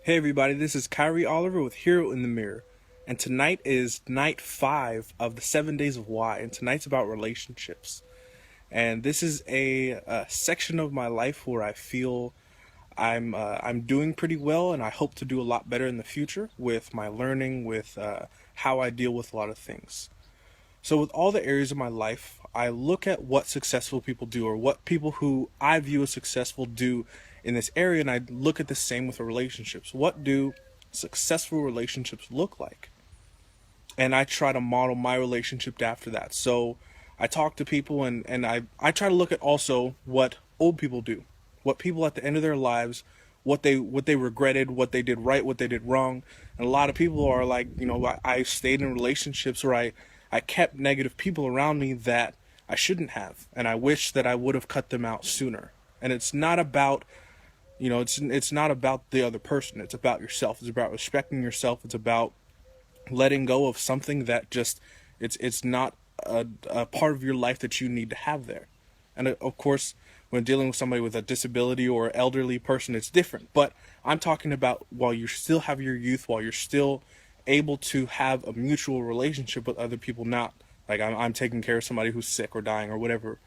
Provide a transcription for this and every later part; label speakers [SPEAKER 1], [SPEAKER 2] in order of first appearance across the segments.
[SPEAKER 1] Hey everybody, this is Kyrie Oliver with Hero in the Mirror, and tonight is night 5 of the 7 Days of Why, and tonight's about relationships. And this is a section of my life where I feel I'm doing pretty well, and I hope to do a lot better in the future with my learning, with how I deal with a lot of things. So, with all the areas of my life, I look at what successful people do or what people who I view as successful do in this area, and I look at the same with relationships. What do successful relationships look like? And I try to model my relationship after that. So, I talk to people and I try to look at also what old people do, what people at the end of their lives, what they regretted, what they did right, what they did wrong. And a lot of people are like, I stayed in relationships where I kept negative people around me that I shouldn't have, and I wish that I would have cut them out sooner. And it's not about, it's not about the other person. It's about yourself. It's about respecting yourself. It's about letting go of something that just it's not a part of your life that you need to have there. And of course, when dealing with somebody with a disability or elderly person, it's different. But I'm talking about while you still have your youth, while you're still able to have a mutual relationship with other people, not like I'm taking care of somebody who's sick or dying or whatever.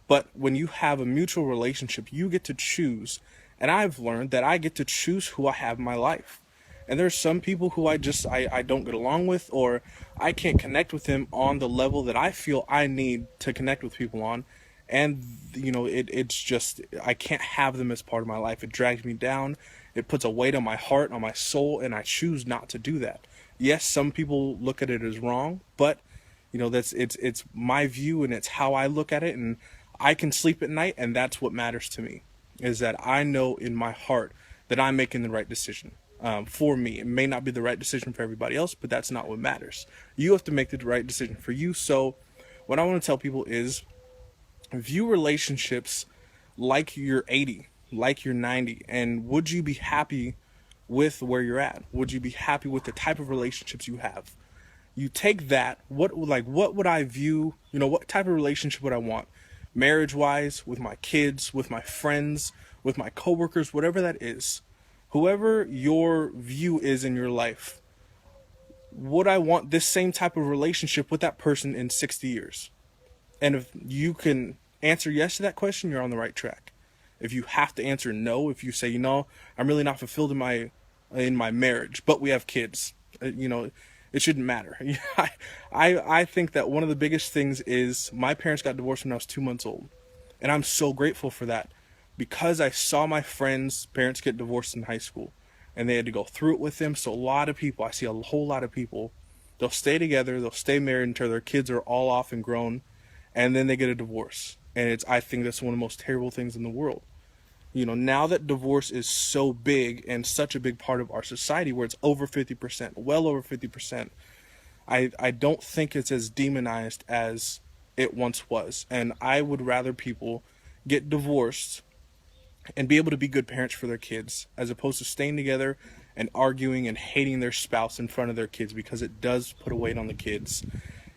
[SPEAKER 1] But when you have a mutual relationship, you get to choose. And I've learned that I get to choose who I have in my life. And there's some people who I don't get along with, or I can't connect with them on the level that I feel I need to connect with people on. And it's just I can't have them as part of my life. It drags me down. It puts a weight on my heart, on my soul, and I choose not to do that. Yes, some people look at it as wrong, but that's it's my view and it's how I look at it, and I can sleep at night, and that's what matters to me, is that I know in my heart that I'm making the right decision. For me, it may not be the right decision for everybody else, but that's not what matters. You have to make the right decision for you. So what I want to tell people is view relationships like you're 80, like you're 90, and would you be happy with where you're at? Would you be happy with the type of relationships you have? You take that, what would I view, what type of relationship would I want? Marriage wise, with my kids, with my friends, with my coworkers, whatever that is. Whoever your view is in your life, would I want this same type of relationship with that person in 60 years? And if you can answer yes to that question, you're on the right track. If you have to answer no, if you say, I'm really not fulfilled in my marriage, but we have kids, it shouldn't matter. I think that one of the biggest things is my parents got divorced when I was 2 months old. And I'm so grateful for that because I saw my friends' parents get divorced in high school and they had to go through it with them. So a lot of people, I see a whole lot of people, they'll stay together, they'll stay married until their kids are all off and grown, and then they get a divorce. And I think that's one of the most terrible things in the world. Now that divorce is so big and such a big part of our society where it's over 50%, well over 50%, I don't think it's as demonized as it once was. And I would rather people get divorced and be able to be good parents for their kids as opposed to staying together and arguing and hating their spouse in front of their kids, because it does put a weight on the kids.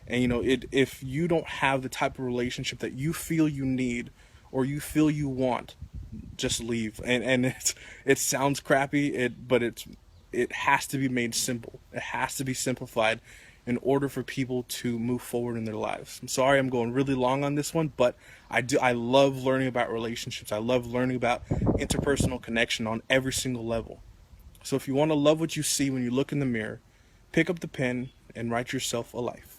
[SPEAKER 1] And if you don't have the type of relationship that you feel you need or you feel you want, just leave. And it sounds crappy, but it has to be made simple. It has to be simplified in order for people to move forward in their lives. I'm sorry I'm going really long on this one, but I love learning about relationships. I love learning about interpersonal connection on every single level. So if you want to love what you see when you look in the mirror, pick up the pen and write yourself a life.